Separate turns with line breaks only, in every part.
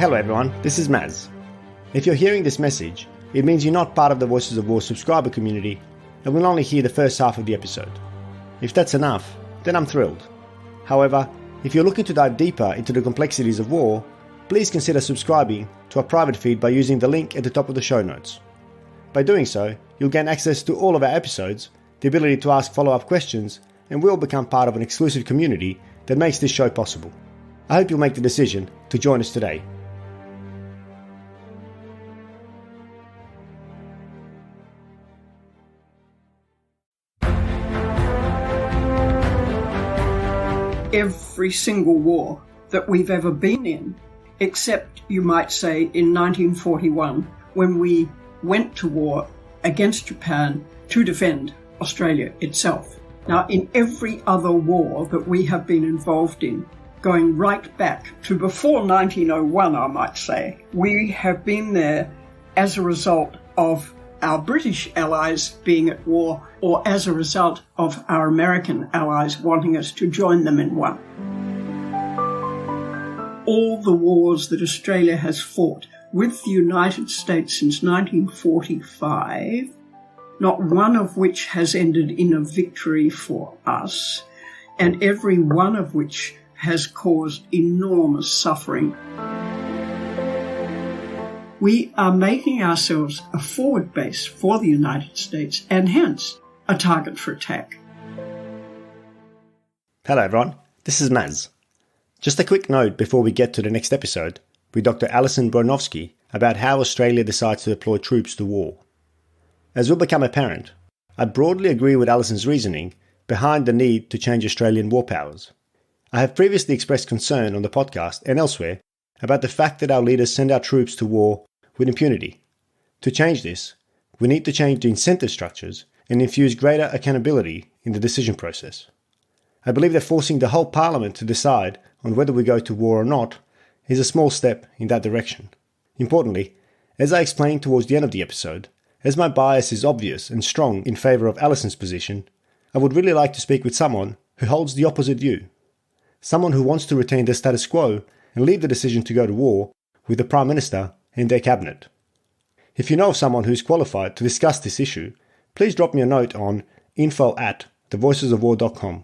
Hello everyone, this is Maz. If you're hearing this message, it means you're not part of the Voices of War subscriber community and will only hear the first half of the episode. If that's enough, then I'm thrilled. However, if you're looking to dive deeper into the complexities of war, please consider subscribing to our private feed by using the link at the top of the show notes. By doing so, you'll gain access to all of our episodes, the ability to ask follow-up questions, and we'll become part of an exclusive community that makes this show possible. I hope you'll make the decision to join us today.
Every single war that we've ever been in, except, you might say, in 1941, when we went to war against Japan to defend Australia itself. Now, in every other war that we have been involved in, going right back to before 1901, I might say, we have been there as a result of our British allies being at war, or as a result of our American allies wanting us to join them in one. All the wars that Australia has fought with the United States since 1945, not one of which has ended in a victory for us, and every one of which has caused enormous suffering. We are making ourselves a forward base for the United States and hence a target for attack.
Hello everyone, this is Maz. Just a quick note before we get to the next episode with Dr Alison Broinowski about how Australia decides to deploy troops to war. As will become apparent, I broadly agree with Alison's reasoning behind the need to change Australian war powers. I have previously expressed concern on the podcast and elsewhere about the fact that our leaders send our troops to war with impunity. To change this, we need to change the incentive structures and infuse greater accountability in the decision process. I believe that forcing the whole Parliament to decide on whether we go to war or not is a small step in that direction. Importantly, as I explained towards the end of the episode, as my bias is obvious and strong in favour of Alison's position, I would really like to speak with someone who holds the opposite view. Someone who wants to retain the status quo and leave the decision to go to war with the Prime Minister and their cabinet. If you know of someone who's qualified to discuss this issue, please drop me a note on info@thevoicesofwar.com.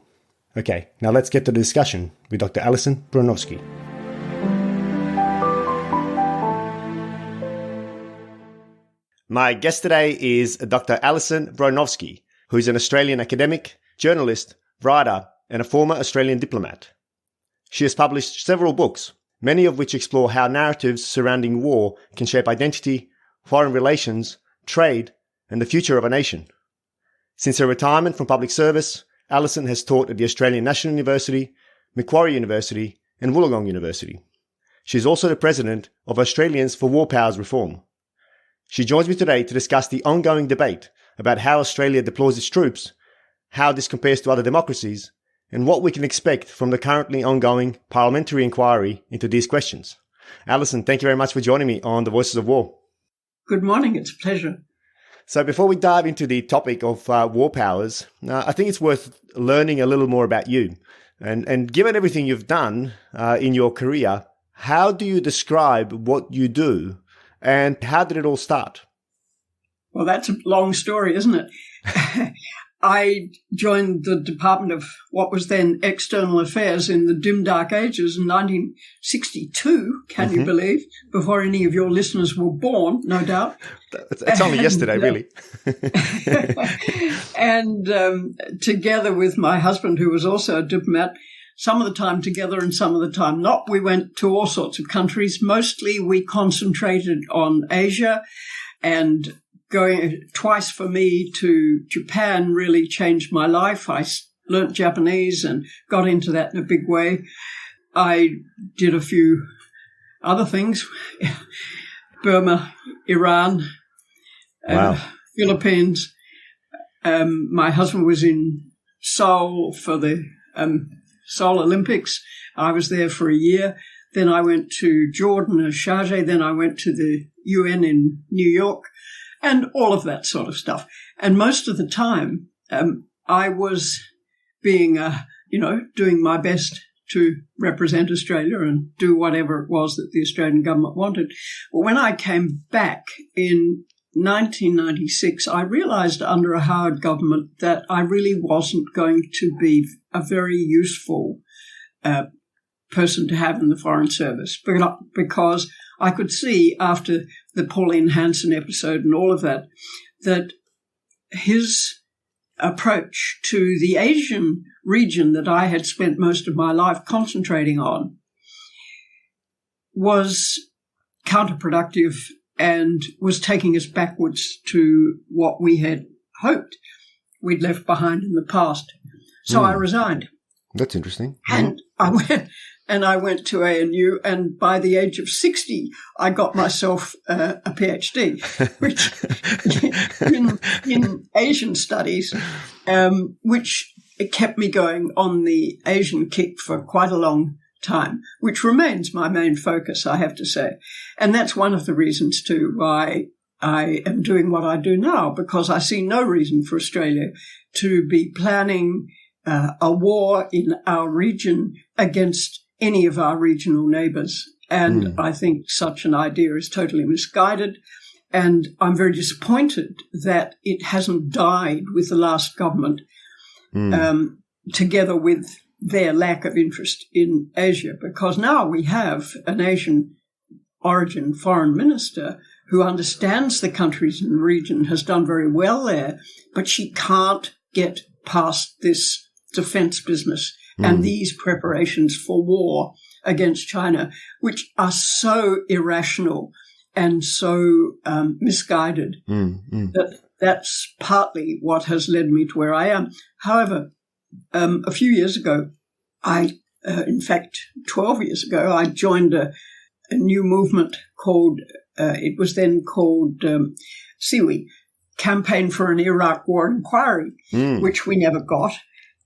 Okay, now let's get to the discussion with Dr. Alison Broinowski. My guest today is Dr. Alison Broinowski, who is an Australian academic, journalist, writer, and a former Australian diplomat. She has published several books, many of which explore how narratives surrounding war can shape identity, foreign relations, trade, and the future of a nation. Since her retirement from public service, Alison has taught at the Australian National University, Macquarie University, and Wollongong University. She is also the president of Australians for War Powers Reform. She joins me today to discuss the ongoing debate about how Australia deploys its troops, how this compares to other democracies, and what we can expect from the currently ongoing parliamentary inquiry into these questions. Alison, thank you very much for joining me on The Voices of War.
Good morning, it's a pleasure.
So before we dive into the topic of war powers, I think it's worth learning a little more about you. And given everything you've done in your career, how do you describe what you do and how did it all start?
Well, that's a long story, isn't it? I joined the Department of what was then External Affairs in the dim dark ages in 1962, can you believe, before any of your listeners were born, no doubt.
It's only yesterday, really.
And together with my husband, who was also a diplomat, some of the time together and some of the time not, we went to all sorts of countries. Mostly we concentrated on Asia, and going twice for me to Japan really changed my life. I learnt Japanese and got into that in a big way. I did a few other things, Burma, Iran, Philippines. My husband was in Seoul for the Seoul Olympics. I was there for a year. Then I went to Jordan and Sharjah. Then I went to the UN in New York. And all of that sort of stuff. And most of the time, I was being, doing my best to represent Australia and do whatever it was that the Australian government wanted. Well, when I came back in 1996, I realised under a Howard government that I really wasn't going to be a very useful person to have in the Foreign Service, because I could see after the Pauline Hanson episode and all of that, that his approach to the Asian region that I had spent most of my life concentrating on was counterproductive and was taking us backwards to what we had hoped we'd left behind in the past. So I resigned.
That's interesting.
And I went to ANU, and by the age of 60, I got myself a PhD, which in Asian studies, which it kept me going on the Asian kick for quite a long time, which remains my main focus, I have to say. And that's one of the reasons, too, why I am doing what I do now, because I see no reason for Australia to be planning a war in our region against any of our regional neighbours. And I think such an idea is totally misguided. And I'm very disappointed that it hasn't died with the last government, together with their lack of interest in Asia, because now we have an Asian origin foreign minister who understands the countries in the region, has done very well there, but she can't get past this defense business and these preparations for war against China, which are so irrational and so misguided. That's partly what has led me to where I am. However, a few years ago, in fact, 12 years ago, I joined a new movement called, it was then called CIWI, Campaign for an Iraq War Inquiry, which we never got.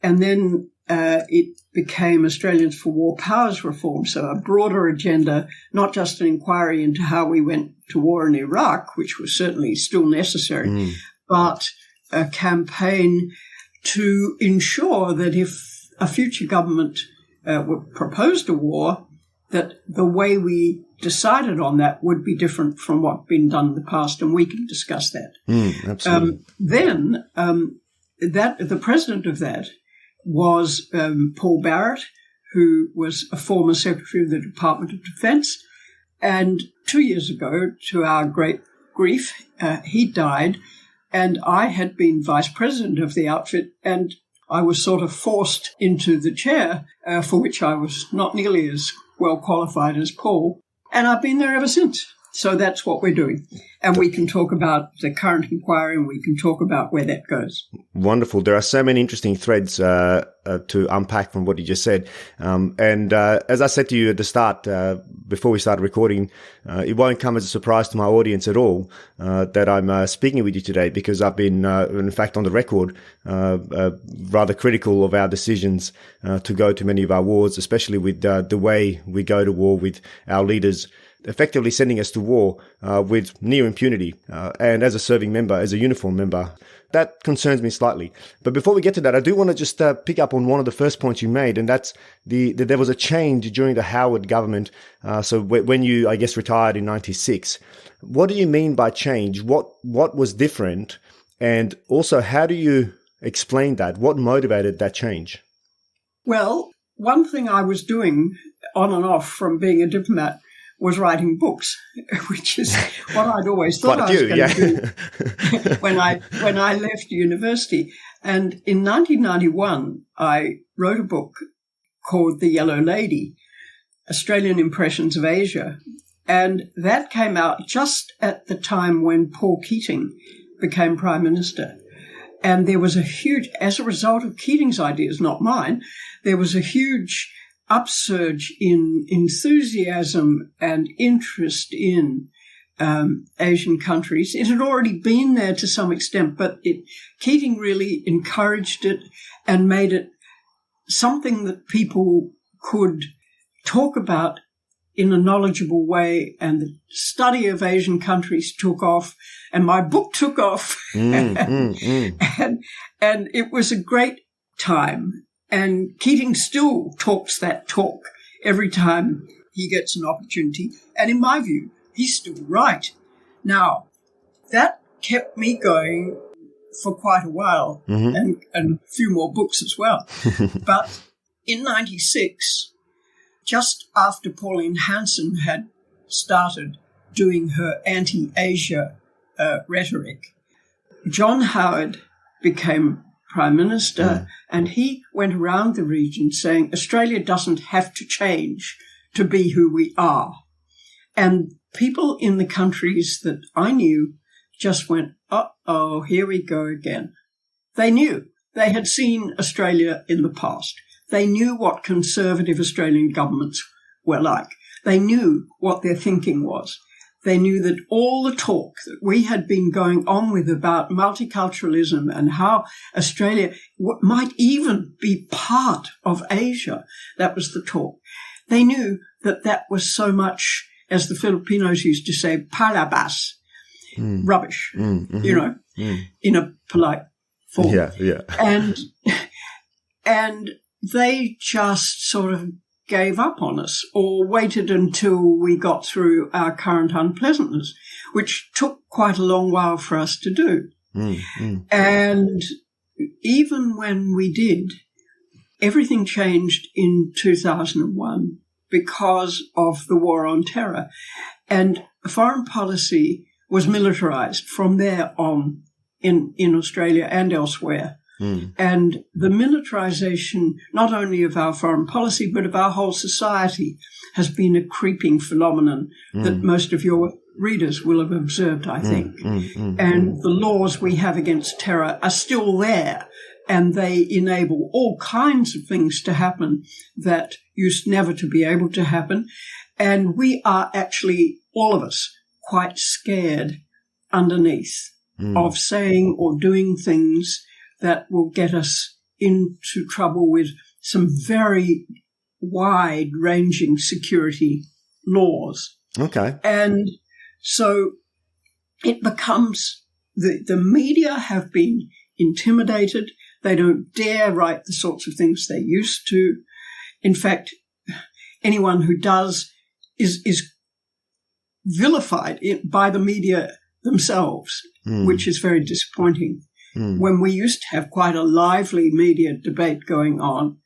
And then it became Australians for War Powers Reform, so a broader agenda, not just an inquiry into how we went to war in Iraq, which was certainly still necessary, but a campaign to ensure that if a future government proposed a war, that the way we decided on that would be different from what had been done in the past, and we can discuss that.
Absolutely.
Then the president of that was Paul Barrett, who was a former Secretary of the Department of Defence. And 2 years ago, to our great grief, he died, and I had been vice president of the outfit, and I was sort of forced into the chair, for which I was not nearly as well qualified as Paul, and I've been there ever since. So that's what we're doing. And we can talk about the current inquiry, and we can talk about where that goes.
Wonderful. There are so many interesting threads to unpack from what you just said. And as I said to you at the start, before we started recording, it won't come as a surprise to my audience at all that I'm speaking with you today, because I've been, in fact, on the record, rather critical of our decisions to go to many of our wars, especially with the way we go to war with our leaders effectively sending us to war with near impunity. And as a serving member, as a uniformed member, that concerns me slightly. But before we get to that, I do want to just pick up on one of the first points you made, and that's that there was a change during the Howard government. So when you, I guess, retired in 96. What do you mean by change? What was different? And also, how do you explain that? What motivated that change?
Well, one thing I was doing on and off from being a diplomat was writing books, which is what I'd always thought I was going to do when I left university. And in 1991, I wrote a book called The Yellow Lady, Australian Impressions of Asia. And that came out just at the time when Paul Keating became Prime Minister. And there was a huge, as a result of Keating's ideas, not mine, there was a huge upsurge in enthusiasm and interest in Asian countries. It had already been there to some extent, but Keating really encouraged it and made it something that people could talk about in a knowledgeable way, and the study of Asian countries took off, and my book took off. And it was a great time. And Keating still talks that talk every time he gets an opportunity. And in my view, he's still right. Now, that kept me going for quite a while, and a few more books as well. But in 96, just after Pauline Hanson had started doing her anti-Asia rhetoric, John Howard became Prime Minister, and he went around the region saying, Australia doesn't have to change to be who we are. And people in the countries that I knew just went, uh-oh, here we go again. They knew. They had seen Australia in the past. They knew what conservative Australian governments were like. They knew what their thinking was. They knew that all the talk that we had been going on with about multiculturalism and how Australia might even be part of Asia, that was the talk. They knew that that was so much, as the Filipinos used to say, palabas, rubbish, in a polite form.
Yeah.
And they just sort of gave up on us or waited until we got through our current unpleasantness, which took quite a long while for us to do. And even when we did, everything changed in 2001 because of the war on terror. And foreign policy was militarized from there on in Australia and elsewhere. And the militarization, not only of our foreign policy, but of our whole society, has been a creeping phenomenon that most of your readers will have observed, I think. And the laws we have against terror are still there, and they enable all kinds of things to happen that used never to be able to happen. And we are actually, all of us, quite scared underneath of saying or doing things that will get us into trouble with some very wide-ranging security laws.
Okay.
And so it becomes, the media have been intimidated. They don't dare write the sorts of things they used to. In fact, anyone who does is vilified by the media themselves, which is very disappointing. When we used to have quite a lively media debate going on,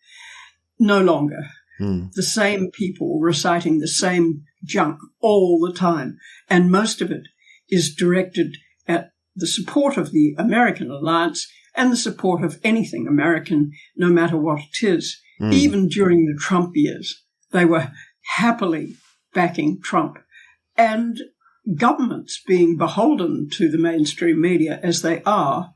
no longer. The same people reciting the same junk all the time. And most of it is directed at the support of the American alliance and the support of anything American, no matter what it is. Even during the Trump years, they were happily backing Trump. And governments, being beholden to the mainstream media as they are,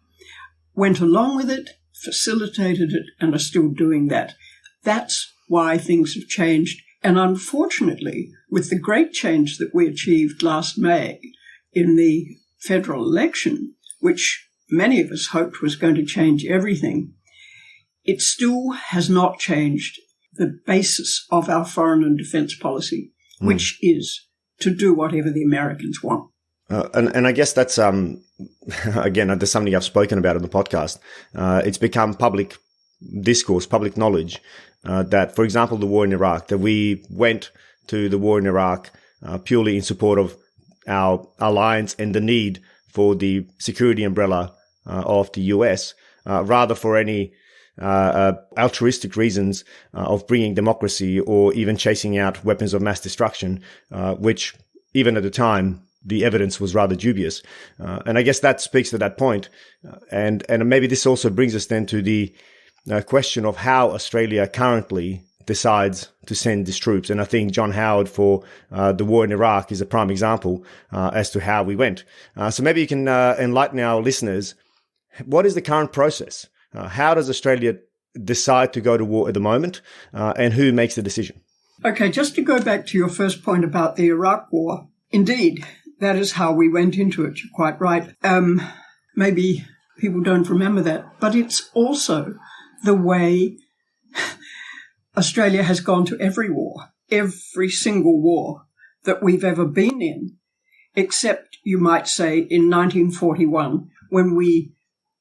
went along with it, facilitated it, and are still doing that. That's why things have changed. And unfortunately, with the great change that we achieved last May in the federal election, which many of us hoped was going to change everything, it still has not changed the basis of our foreign and defense policy, which is to do whatever the Americans want.
And I guess that's, again, that's something I've spoken about in the podcast. It's become public discourse, public knowledge, that, for example, the war in Iraq, that we went to the war in Iraq purely in support of our alliance and the need for the security umbrella of the US, rather for any altruistic reasons of bringing democracy or even chasing out weapons of mass destruction, which even at the time, the evidence was rather dubious. And I guess that speaks to that point. And maybe this also brings us then to the question of how Australia currently decides to send these troops. And I think John Howard for the war in Iraq is a prime example as to how we went. So maybe you can enlighten our listeners. What is the current process? How does Australia decide to go to war at the moment? And who makes the decision?
Okay, just to go back to your first point about the Iraq war, indeed, that is how we went into it. You're quite right. Maybe people don't remember that, but it's also the way Australia has gone to every war, every single war that we've ever been in, except, you might say, in 1941, when we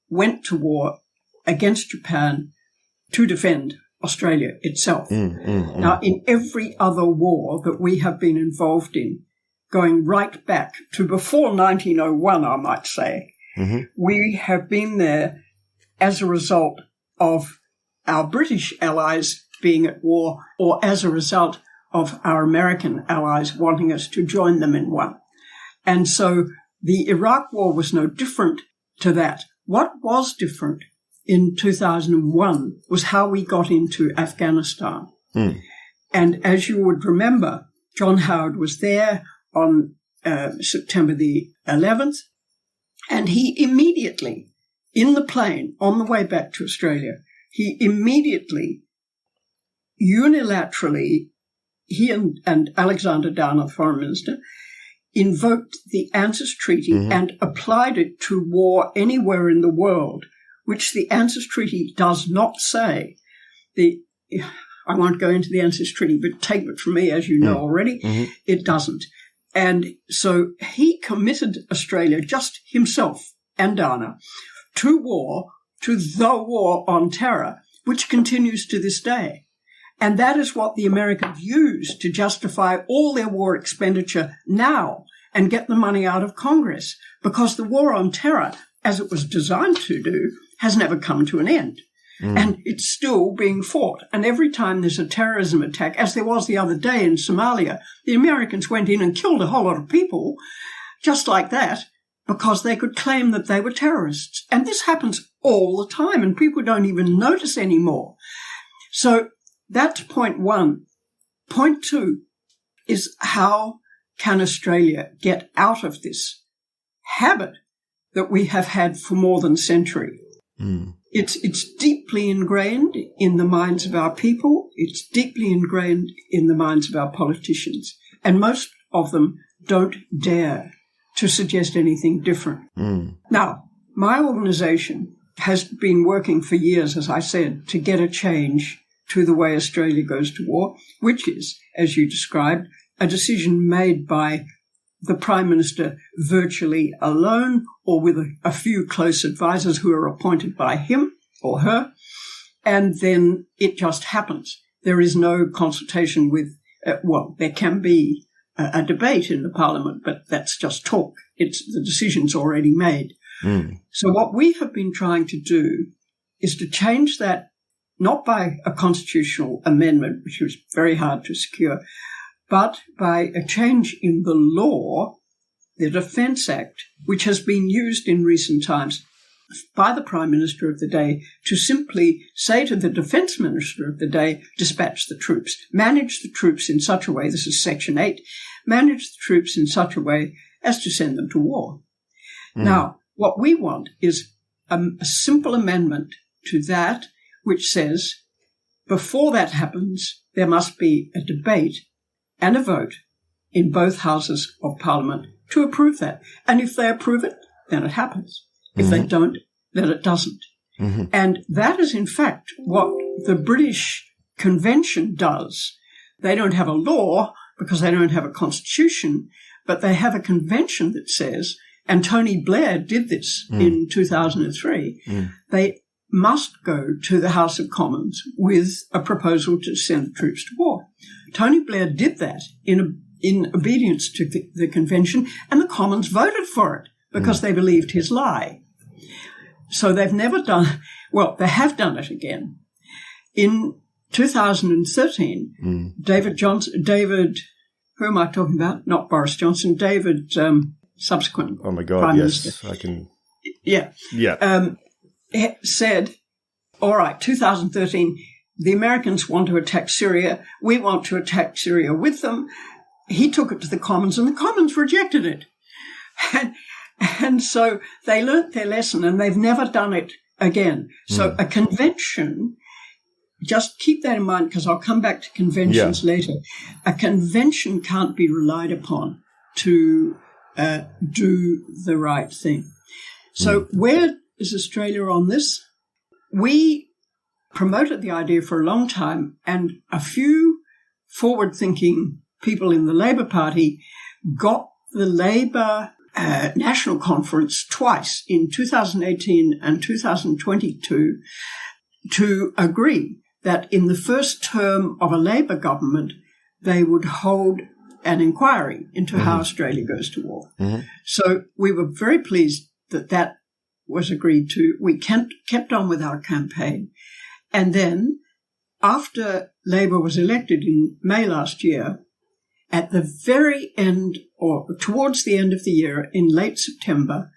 went to war against Japan to defend Australia itself. Now, in every other war that we have been involved in, going right back to before 1901, I might say, we have been there as a result of our British allies being at war, or as a result of our American allies wanting us to join them in one. And so the Iraq War was no different to that. What was different in 2001 was how we got into Afghanistan. And as you would remember, John Howard was there on September the 11th, and he immediately, in the plane on the way back to Australia, he immediately, unilaterally, he and Alexander Downer, the foreign minister, invoked the ANZUS Treaty and applied it to war anywhere in the world, which the ANZUS Treaty does not say. I won't go into the ANZUS Treaty, but take it from me, as you know already, it doesn't. And so he committed Australia, just himself and Downer, to war, to the war on terror, which continues to this day. And that is what the Americans use to justify all their war expenditure now and get the money out of Congress, because the war on terror, as it was designed to do, has never come to an end. And it's still being fought. And every time there's a terrorism attack, as there was the other day in Somalia, the Americans went in and killed a whole lot of people just like that, because they could claim that they were terrorists. And this happens all the time, and people don't even notice anymore. So that's point one. Point two is, how can Australia get out of this habit that we have had for more than a century? It's deeply ingrained in the minds of our people. It's deeply ingrained in the minds of our politicians. And most of them don't dare to suggest anything different. Now, my organisation has been working for years, as I said, to get a change to the way Australia goes to war, which is, as you described, a decision made by the Prime Minister virtually alone, or with a few close advisors who are appointed by him or her, and then it just happens. There is no consultation with, there can be a debate in the Parliament, but that's just talk. The decision's already made. So what we have been trying to do is to change that, not by a constitutional amendment, which was very hard to secure, but by a change in the law, the Defence Act, which has been used in recent times by the Prime Minister of the day to simply say to the Defence Minister of the day, dispatch the troops, manage the troops in such a way, this is Section 8, manage the troops in such a way as to send them to war. Now, what we want is a simple amendment to that, which says, before that happens, there must be a debate and a vote in both houses of Parliament to approve that. And if they approve it, then it happens. If they don't, then it doesn't. And that is, in fact, what the British Convention does. They don't have a law because they don't have a constitution, but they have a convention that says, and Tony Blair did this in 2003, they must go to the House of Commons with a proposal to send the troops to war. Tony Blair did that in obedience to the convention, and the Commons voted for it because they believed his lie. So they've never done, they have done it again. In 2013, who am I talking about? Not Boris Johnson, David, subsequent
Oh my God,
Prime
yes,
Minister.
I can.
Yeah. Said, all right, 2013, the Americans want to attack Syria. We want to attack Syria with them. He took it to the Commons, and the Commons rejected it. And so they learnt their lesson, and they've never done it again. So a convention, just keep that in mind, because I'll come back to conventions later. A convention can't be relied upon to do the right thing. So where is Australia on this? We promoted the idea for a long time, and a few forward-thinking people in the Labor Party got the Labor National Conference twice, in 2018 and 2022, to agree that in the first term of a Labour government, they would hold an inquiry into how Australia goes to war. So we were very pleased that that was agreed to. We kept on with our campaign. And then after Labour was elected in May last year, at the very end, or towards the end of the year, in late September,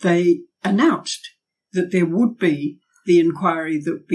they announced that there would be the inquiry that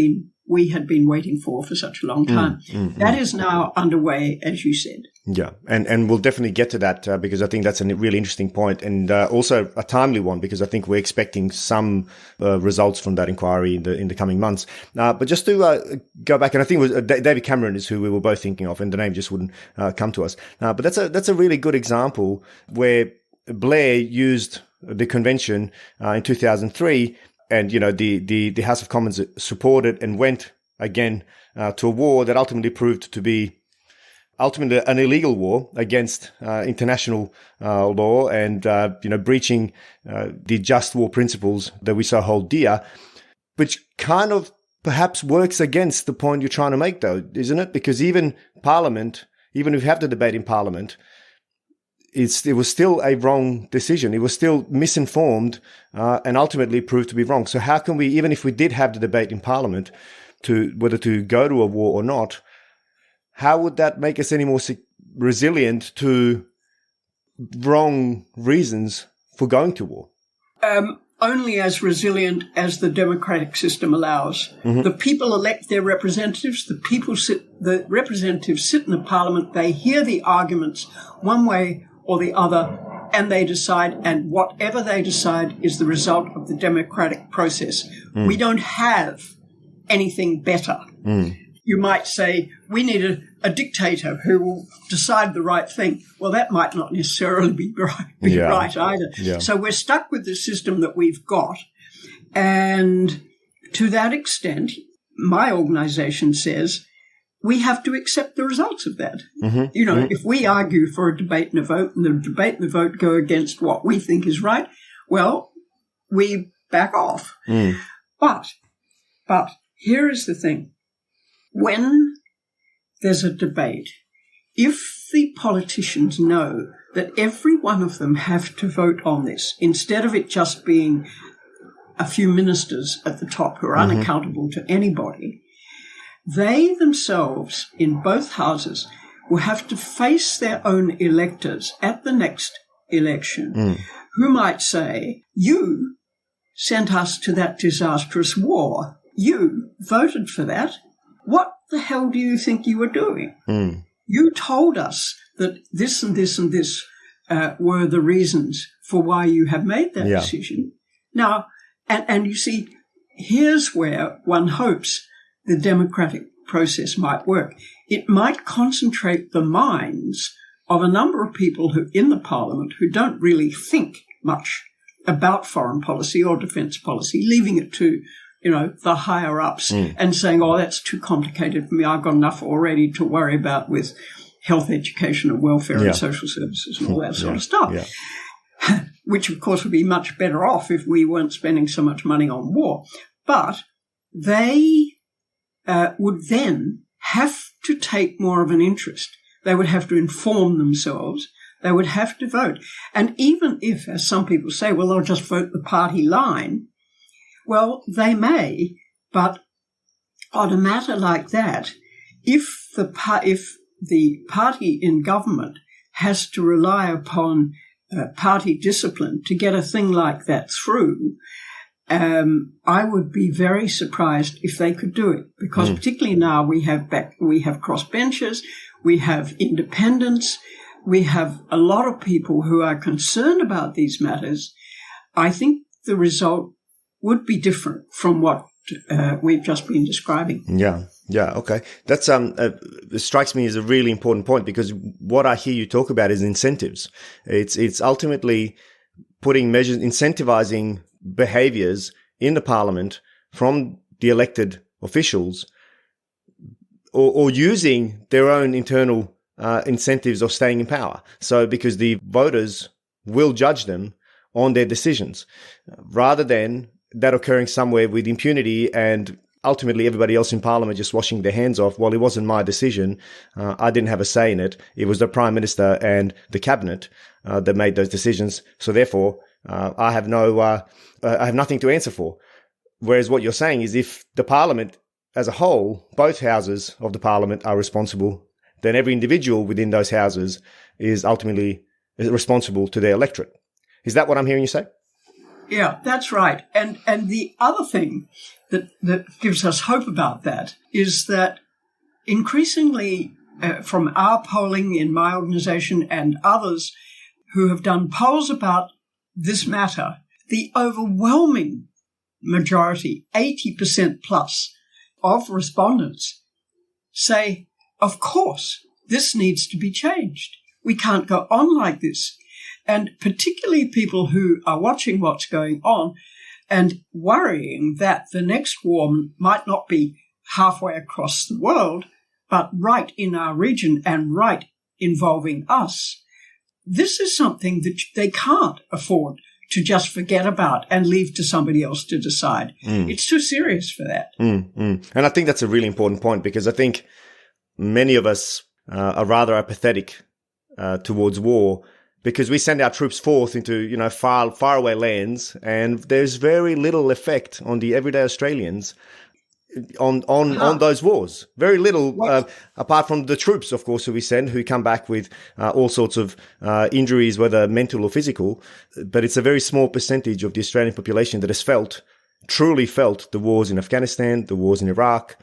we had been waiting for such a long time. That is now underway, as you said.
Yeah, and we'll definitely get to that because I think that's a really interesting point, and also a timely one, because I think we're expecting some results from that inquiry in the coming months. But just to go back, and I think it was David Cameron is who we were both thinking of, and the name just wouldn't come to us. But that's a really good example where Blair used the convention in 2003. And, the House of Commons supported and went again to a war that ultimately proved to be an illegal war against international law and, breaching the just war principles that we so hold dear, which kind of perhaps works against the point you're trying to make, though, isn't it? Because even Parliament, even if we have the debate in Parliament, it was still a wrong decision. It was still misinformed and ultimately proved to be wrong. So how can we, even if we did have the debate in Parliament to whether to go to a war or not, how would that make us any more resilient to wrong reasons for going to war?
Only as resilient as the democratic system allows. The people elect their representatives. The representatives sit in the Parliament. They hear the arguments one way or the other, and they decide, and whatever they decide is the result of the democratic process. We don't have anything better. You might say, we need a dictator who will decide the right thing. Well, that might not necessarily be right either. Yeah. So we're stuck with the system that we've got. And to that extent, my organization says we have to accept the results of that. If we argue for a debate and a vote, and the debate and the vote go against what we think is right, well, we back off. But here is the thing. When there's a debate, if the politicians know that every one of them have to vote on this, instead of it just being a few ministers at the top who are unaccountable to anybody, they themselves in both houses will have to face their own electors at the next election, who might say, you sent us to that disastrous war. You voted for that. What the hell do you think you were doing? You told us that this and this and this were the reasons for why you have made that decision. Now, and you see, here's where one hopes the democratic process might work. It might concentrate the minds of a number of people who in the Parliament who don't really think much about foreign policy or defence policy, leaving it to the higher ups and saying, oh, that's too complicated for me. I've got enough already to worry about with health, education and welfare and social services and all that sort of stuff, which of course would be much better off if we weren't spending so much money on war. But they would then have to take more of an interest. They would have to inform themselves. They would have to vote. And even if, as some people say, well, they'll just vote the party line, well, they may, but on a matter like that, if the party in government has to rely upon party discipline to get a thing like that through, I would be very surprised if they could do it, because particularly now we have crossbenchers, we have independents, we have a lot of people who are concerned about these matters. I think the result would be different from what we've just been describing. Yeah,
okay. That's it strikes me as a really important point, because what I hear you talk about is incentives. It's ultimately putting measures, incentivizing behaviors in the Parliament from the elected officials, or using their own internal incentives of staying in power. So because the voters will judge them on their decisions, rather than that occurring somewhere with impunity and ultimately everybody else in Parliament just washing their hands off. Well, it wasn't my decision. I didn't have a say in it. It was the Prime Minister and the Cabinet that made those decisions. So therefore, I have nothing to answer for. Whereas what you're saying is if the Parliament as a whole, both houses of the Parliament are responsible, then every individual within those houses is ultimately responsible to their electorate. Is that what I'm hearing you say?
Yeah, that's right. And the other thing that gives us hope about that is that increasingly from our polling in my organization and others who have done polls about this matter, the overwhelming majority, 80% plus of respondents say, of course, this needs to be changed. We can't go on like this. And particularly people who are watching what's going on and worrying that the next war might not be halfway across the world, but right in our region and right involving us. This is something that they can't afford to just forget about and leave to somebody else to decide. It's too serious for that.
And I think that's a really important point, because I think many of us are rather apathetic towards war, because we send our troops forth into, far away lands, and there's very little effect on the everyday Australians on those wars. Very little, apart from the troops, of course, who we send, who come back with all sorts of injuries, whether mental or physical. But it's a very small percentage of the Australian population that has truly felt the wars in Afghanistan, the wars in Iraq,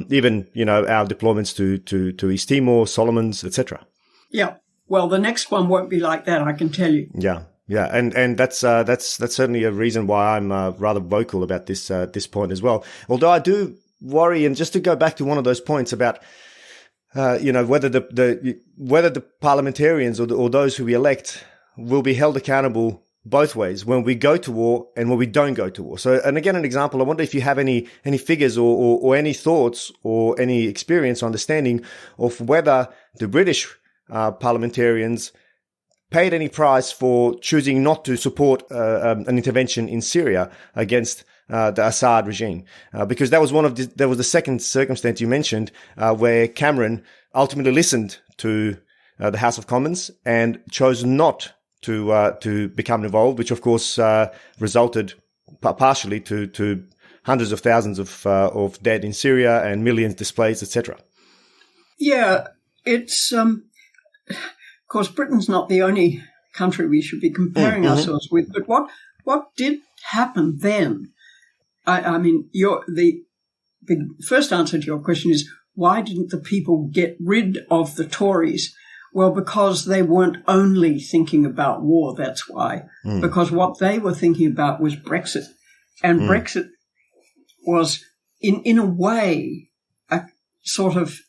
even, our deployments to East Timor, Solomons, etc.
Yeah. Well, the next one won't be like that, I can tell you.
Yeah. Yeah, and that's certainly a reason why I'm rather vocal about this point as well. Although I do worry, and just to go back to one of those points about whether the parliamentarians or those who we elect will be held accountable both ways when we go to war and when we don't go to war. So, and again, an example, I wonder if you have any figures or any thoughts or any experience or understanding of whether the British parliamentarians paid any price for choosing not to support an intervention in Syria against the Assad regime, because that was the second circumstance you mentioned where Cameron ultimately listened to the House of Commons and chose not to become involved, which of course resulted partially to hundreds of thousands of dead in Syria and millions displaced, etc.
Yeah, it's of course, Britain's not the only country we should be comparing ourselves with. But what did happen then? I mean, the first answer to your question is, why didn't the people get rid of the Tories? Well, because they weren't only thinking about war, that's why. Because what they were thinking about was Brexit. And Brexit was, in a way, a sort of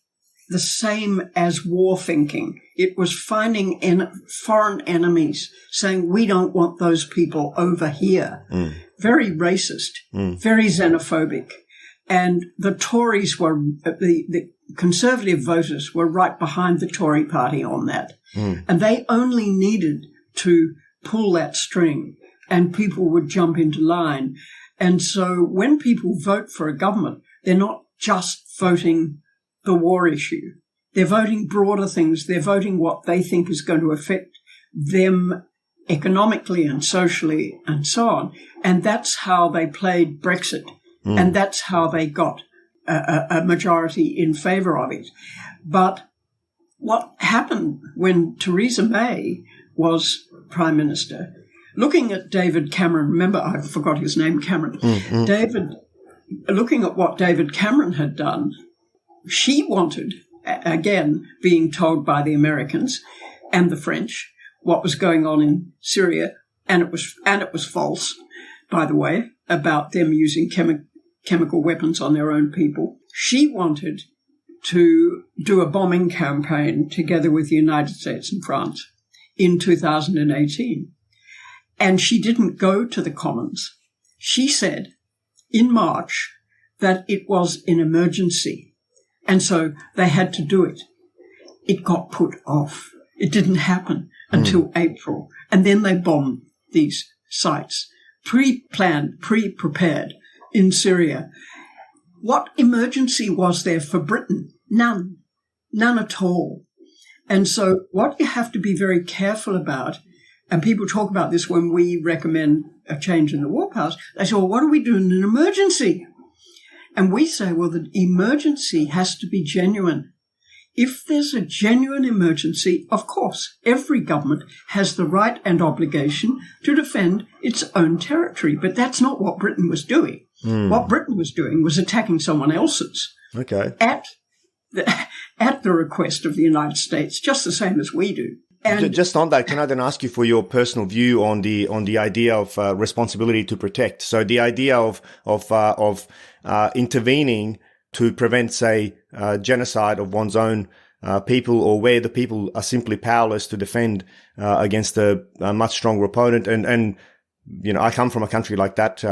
the same as war thinking. It was finding foreign enemies, saying, we don't want those people over here. Very racist, very xenophobic. And the Tories were, the Conservative voters were right behind the Tory party on that. And they only needed to pull that string and people would jump into line. And so when people vote for a government, they're not just voting the war issue. They're voting broader things. They're voting what they think is going to affect them economically and socially and so on. And that's how they played Brexit. And that's how they got a majority in favour of it. But what happened when Theresa May was Prime Minister, looking at David Cameron, remember I forgot his name, Cameron, looking at what David Cameron had done, she wanted, again, being told by the Americans and the French what was going on in Syria, and it was false, by the way, about them using chemical weapons on their own people. She wanted to do a bombing campaign together with the United States and France in 2018. And she didn't go to the Commons. She said in March that it was an emergency. And so they had to do it. It got put off. It didn't happen until April. And then they bombed these sites, pre-planned, pre-prepared in Syria. what emergency was there for Britain? None. None at all. And so what you have to be very careful about, and people talk about this when we recommend a change in the war powers, they say, well, what do we do in an emergency? And we say, well, the emergency has to be genuine. If there's a genuine emergency, of course, every government has the right and obligation to defend its own territory. But that's not what Britain was doing. What Britain was doing was attacking someone else's at the request of the United States, just the same as we do. And
just on that, can I then ask you for your personal view on the idea of responsibility to protect? So the idea of intervening to prevent, say, genocide of one's own people, or where the people are simply powerless to defend against a much stronger opponent. And I come from a country like that,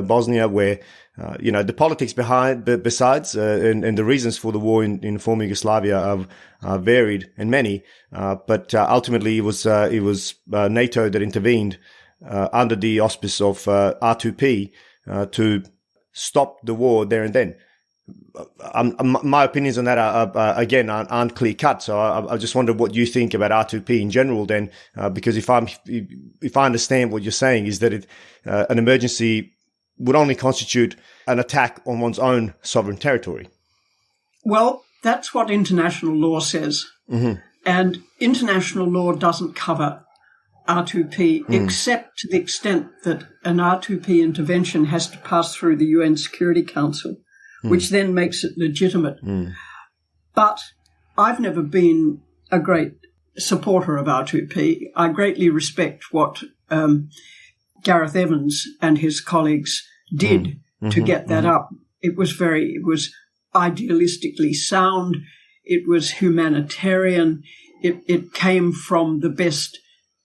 Bosnia, where the politics besides and the reasons for the war in former Yugoslavia are varied and many, but ultimately it was NATO that intervened under the auspice of R2P to stop the war there and then. My opinions on that aren't clear cut. So I just wonder what you think about R2P in general. Then, because if I understand what you're saying is that an emergency would only constitute an attack on one's own sovereign territory.
Well, that's what international law says, and international law doesn't cover R2P except to the extent that an R2P intervention has to pass through the UN Security Council, which then makes it legitimate. But I've never been a great supporter of R2P. I greatly respect what Gareth Evans and his colleagues did to get that up. It was idealistically sound. It was humanitarian. It came from the best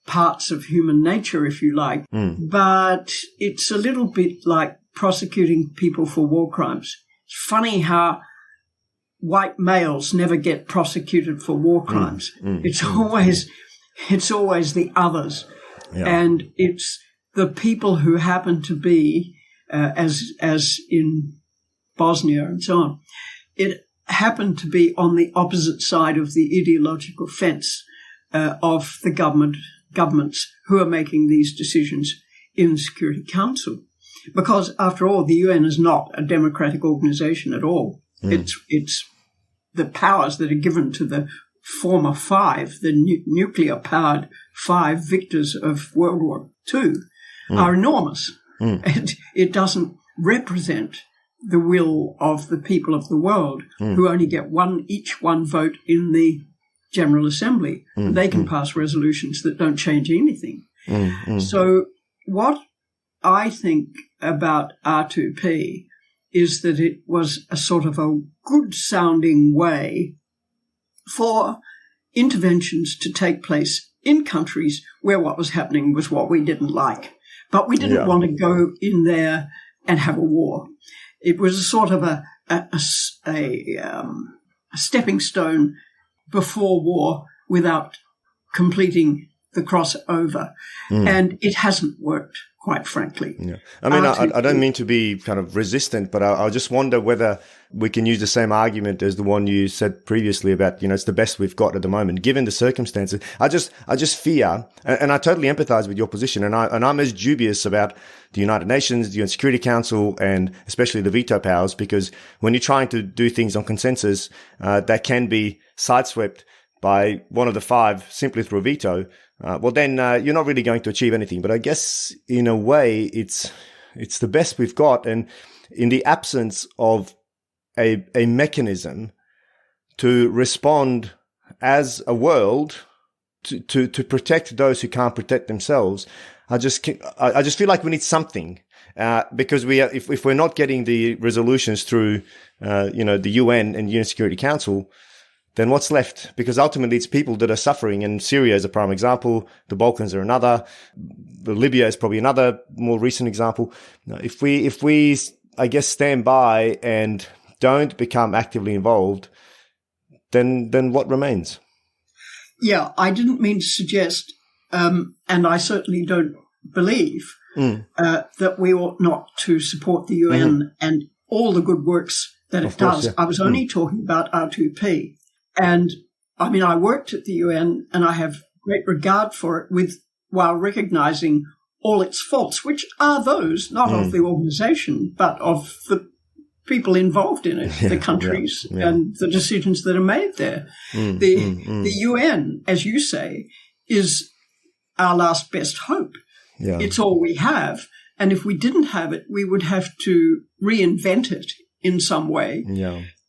parts of human nature, if you like. But it's a little bit like prosecuting people for war crimes. It's funny how white males never get prosecuted for war crimes. It's always the others. Yeah. And it's the people who happen to be, as in Bosnia and so on, it happened to be on the opposite side of the ideological fence of the governments who are making these decisions in the Security Council. Because, after all, the UN is not a democratic organization at all. It's the powers that are given to the former five, the nuclear-powered 5 victors of World War II, are enormous. And it doesn't represent the will of the people of the world, who only get each one vote in the General Assembly. And they can pass resolutions that don't change anything. So what I think about R2P is that it was a sort of a good-sounding way for interventions to take place in countries where what was happening was what we didn't like. But we didn't want to go in there and have a war. It was a sort of a stepping stone before war without completing the crossover. And it hasn't worked, quite frankly.
Yeah. I mean, I don't mean to be kind of resistant, but I just wonder whether we can use the same argument as the one you said previously about, it's the best we've got at the moment, given the circumstances. I just fear, and I totally empathize with your position, and I'm as dubious about the United Nations, the UN Security Council, and especially the veto powers, because when you're trying to do things on consensus, that can be sideswept by one of the 5 simply through a veto. Well, then you're not really going to achieve anything. But I guess in a way, it's the best we've got, and in the absence of a mechanism to respond as a world to protect those who can't protect themselves, I just feel like we need something. Because if we're not getting the resolutions through the UN and UN Security Council, then what's left? Because ultimately it's people that are suffering, and Syria is a prime example. The Balkans are another. Libya is probably another more recent example. If we, I guess, stand by and don't become actively involved, then what remains?
Yeah, I didn't mean to suggest, and I certainly don't believe that we ought not to support the UN and all the good works that it does. Yeah. I was only talking about R2P. And, I mean, I worked at the UN and I have great regard for it while recognising all its faults, which are those, not of the organisation, but of the people involved in it, the countries and the decisions that are made there. The UN, as you say, is our last best hope. Yeah. It's all we have. And if we didn't have it, we would have to reinvent it in some way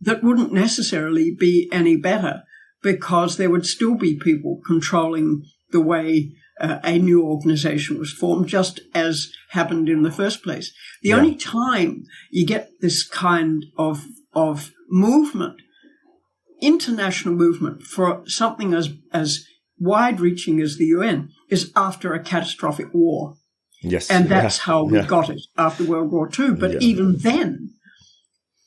that wouldn't necessarily be any better, because there would still be people controlling the way a new organisation was formed, just as happened in the first place. The only time you get this kind of movement, international movement, for something as wide-reaching as the UN, is after a catastrophic war.
Yes.
And that's how we got it after World War II. But even then,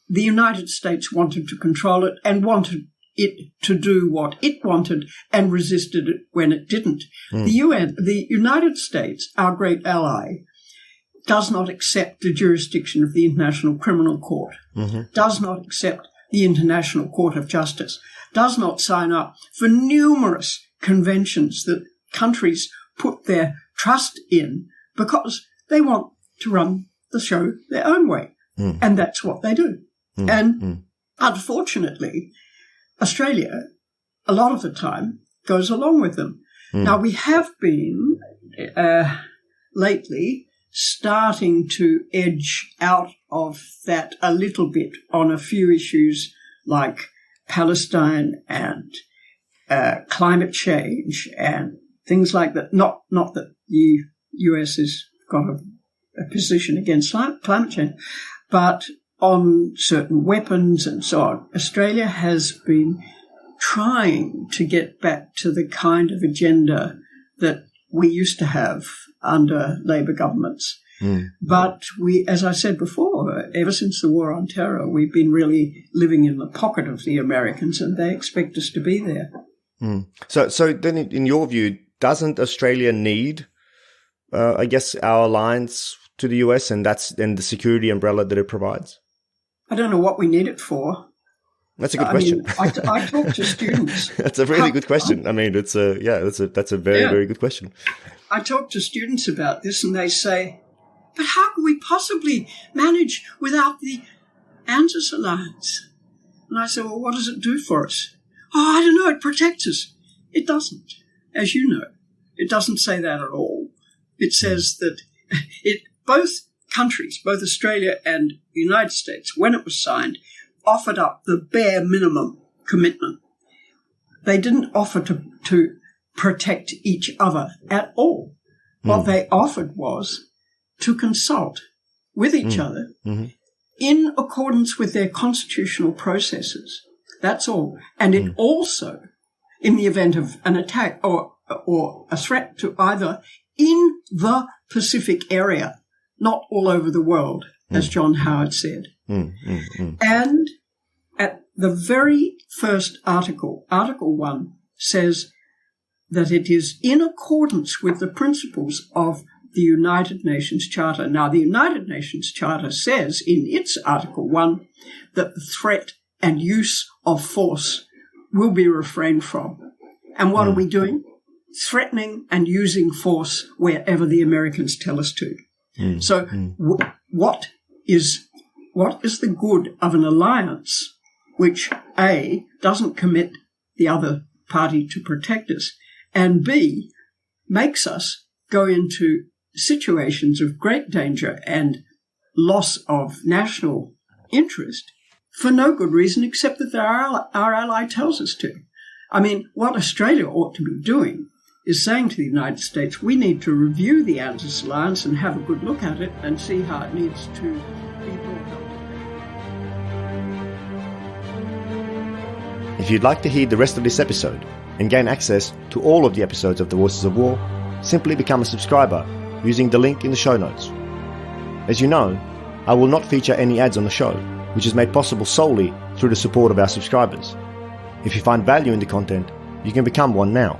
the United States wanted to control it and wanted it to do what it wanted and resisted it when it didn't. The United States, our great ally, does not accept the jurisdiction of the International Criminal Court, does not accept the International Court of Justice, does not sign up for numerous conventions that countries put their trust in because they want to run the show their own way. And that's what they do. And unfortunately, Australia, a lot of the time, goes along with them. Now, we have been lately starting to edge out of that a little bit on a few issues like Palestine and climate change and things like that. Not that the US has got a position against climate change, but on certain weapons and so on. Australia has been trying to get back to the kind of agenda that we used to have under Labor governments. But we, as I said before, ever since the War on Terror, we've been really living in the pocket of the Americans, and they expect us to be there.
So then in your view, doesn't Australia need, I guess, our alliance to the US and the security umbrella that it provides?
I don't know what we need it for.
That's a good question.
I talk to students.
That's a really good question. I mean, that's a very, very good question.
I talk to students about this and they say, but how can we possibly manage without the ANZUS alliance? And I say, well, what does it do for us? Oh, I don't know. It protects us. It doesn't, as you know. It doesn't say that at all. It says that both countries, both Australia and the United States, when it was signed, offered up the bare minimum commitment. They didn't offer to protect each other at all. What they offered was to consult with each other in accordance with their constitutional processes. That's all. And it also, in the event of an attack or a threat to either in the Pacific area, not all over the world, as John Howard said. And at the very first article, Article 1, says that it is in accordance with the principles of the United Nations Charter. Now, the United Nations Charter says in its Article 1 that the threat and use of force will be refrained from. And what are we doing? Threatening and using force wherever the Americans tell us to. So what is the good of an alliance which, A, doesn't commit the other party to protect us, and B, makes us go into situations of great danger and loss of national interest for no good reason except that our ally tells us to? I mean, what Australia ought to be doing is saying to the United States, we need to review the ANZUS alliance and have a good look at it and see how it needs to be brought up.
If you'd like to hear the rest of this episode and gain access to all of the episodes of The Voices of War, simply become a subscriber using the link in the show notes. As you know, I will not feature any ads on the show, which is made possible solely through the support of our subscribers. If you find value in the content, you can become one now.